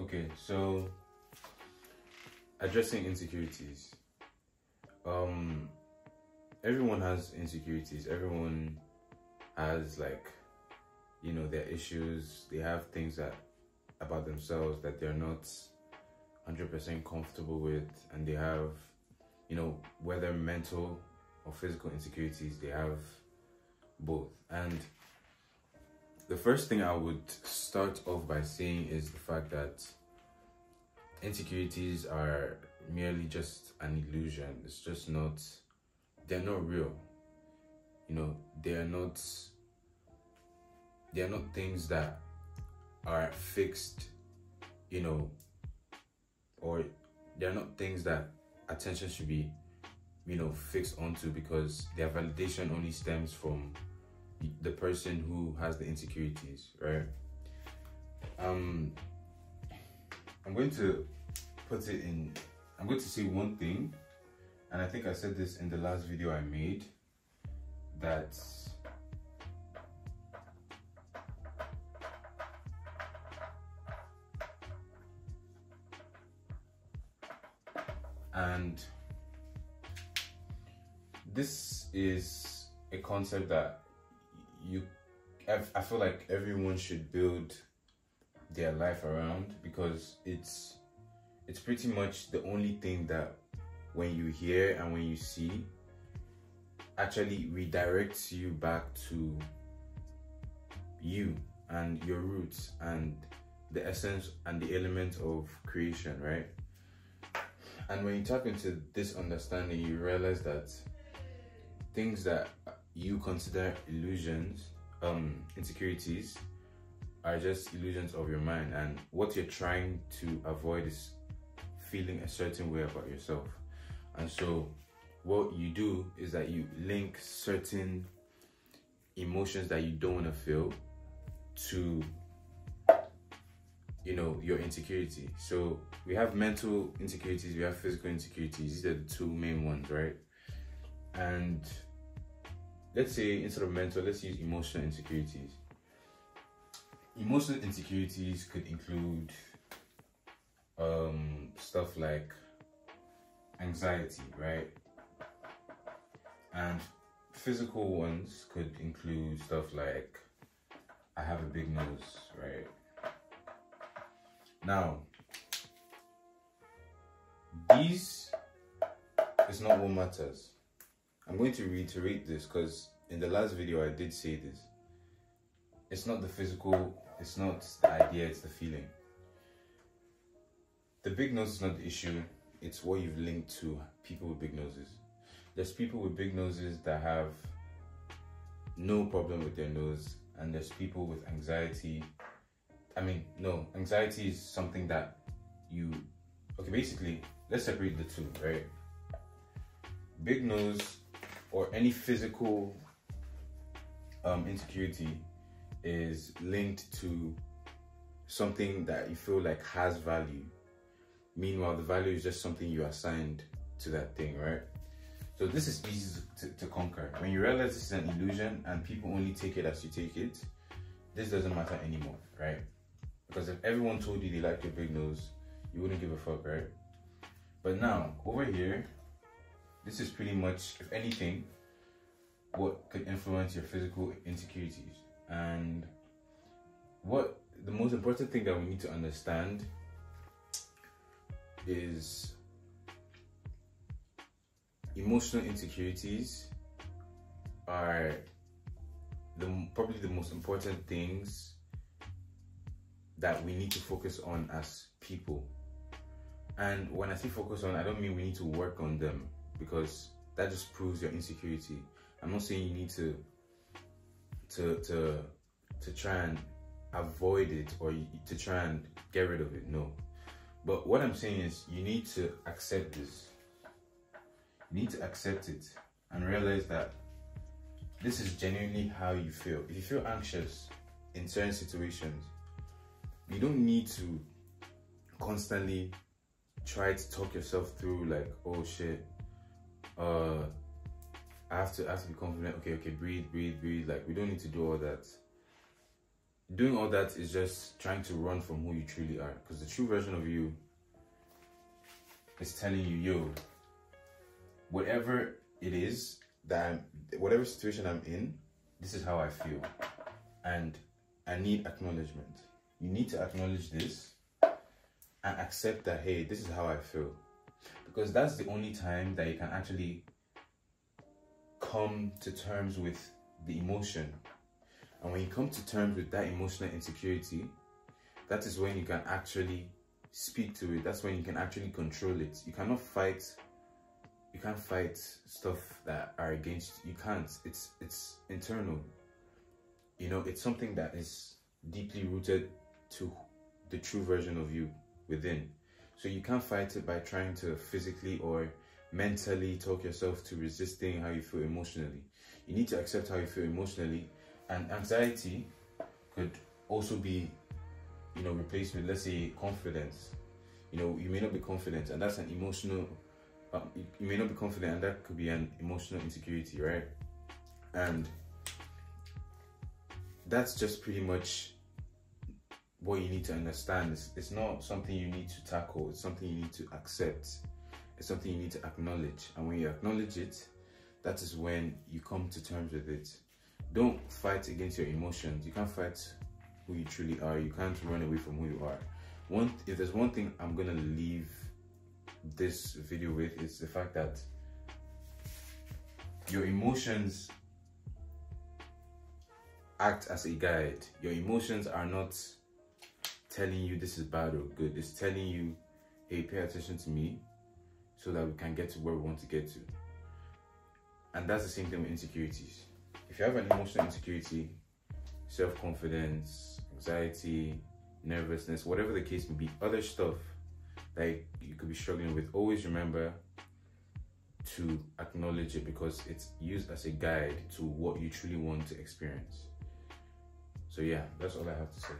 Okay, so addressing insecurities. Everyone has insecurities. Everyone has, like, you know, their issues. They have things that about themselves that they're not 100% comfortable with, and they have, you know, whether mental or physical insecurities, they have both. And the first thing I would start off by saying is the fact that insecurities are merely just an illusion. It's just not, they're not real. You know, they're not things that are fixed, you know, or they're not things that attention should be, you know, fixed onto, because their validation only stems from the person who has the insecurities, right? I'm going to put it in, I'm going to say one thing, and I think I said this in the last video I made, that and this is a concept that I feel like everyone should build their life around, because it's pretty much the only thing that when you hear and when you see actually redirects you back to you and your roots and the essence and the element of creation, right? And when you tap into this understanding, you realize that things that you consider illusions, insecurities, are just illusions of your mind, and what you're trying to avoid is feeling a certain way about yourself. And so what you do is that you link certain emotions that you don't want to feel to, you know, your insecurity. So we have mental insecurities, we have physical insecurities. These are the two main ones, right? And let's say instead of mental, let's use emotional insecurities. Emotional insecurities could include stuff like anxiety, right? And physical ones could include stuff like I have a big nose, right? Now, these is not what matters. I'm going to reiterate this because in the last video I did say this. It's not the physical, it's not the idea, it's the feeling. The big nose is not the issue, it's what you've linked to people with big noses. There's people with big noses that have no problem with their nose, and there's people with anxiety. Anxiety is something that basically, let's separate the two, right? Big nose or any physical insecurity is linked to something that you feel like has value. Meanwhile, the value is just something you assigned to that thing, right? So this is easy to conquer. When you realize this is an illusion and people only take it as you take it, this doesn't matter anymore, right? Because if everyone told you they like your big nose, you wouldn't give a fuck, right? But now, over here, this is pretty much, if anything, what could influence your physical insecurities. And what the most important thing that we need to understand is emotional insecurities are probably the most important things that we need to focus on as people. And when I say focus on, I don't mean we need to work on them, because that just proves your insecurity. I'm not saying you need to try and avoid it or to try and get rid of it. No. But what I'm saying is you need to accept this. You need to accept it and realize that this is genuinely how you feel. If you feel anxious in certain situations, you don't need to constantly try to talk yourself through, like, oh shit, I have to be confident. Okay, breathe. Like, we don't need to do all that. doing all that is just trying to run from who you truly are, because the true version of you is telling you, yo, whatever it is whatever situation I'm in, this is how I feel, and I need acknowledgement. You need to acknowledge this and accept that, hey, this is how I feel, because that's the only time that you can actually come to terms with the emotion. And when you come to terms with that emotional insecurity, that is when you can actually speak to it. That's when you can actually control it. You can't fight stuff that are against you. You can't. It's internal. You know, it's something that is deeply rooted to the true version of you within. So you can't fight it by trying to physically or mentally talk yourself to resisting how you feel emotionally. You need to accept how you feel emotionally. And anxiety could also be, you know, replaced with, let's say, confidence. You know, you may not be confident, and that's an emotional, you may not be confident, and that could be an emotional insecurity, right? And that's just pretty much what you need to understand. It's not something you need to tackle, it's something you need to accept. It's something you need to acknowledge. And when you acknowledge it, that is when you come to terms with it. Don't fight against your emotions. You can't fight who you truly are. You can't run away from who you are. If there's one thing I'm gonna leave this video with, it's the fact that your emotions act as a guide. Your emotions are not telling you this is bad or good. It's telling you, hey, pay attention to me so that we can get to where we want to get to. And that's the same thing with insecurities. If you have an emotional insecurity, self-confidence, anxiety, nervousness, whatever the case may be, other stuff that you could be struggling with, always remember to acknowledge it, because it's used as a guide to what you truly want to experience. So yeah, that's all I have to say.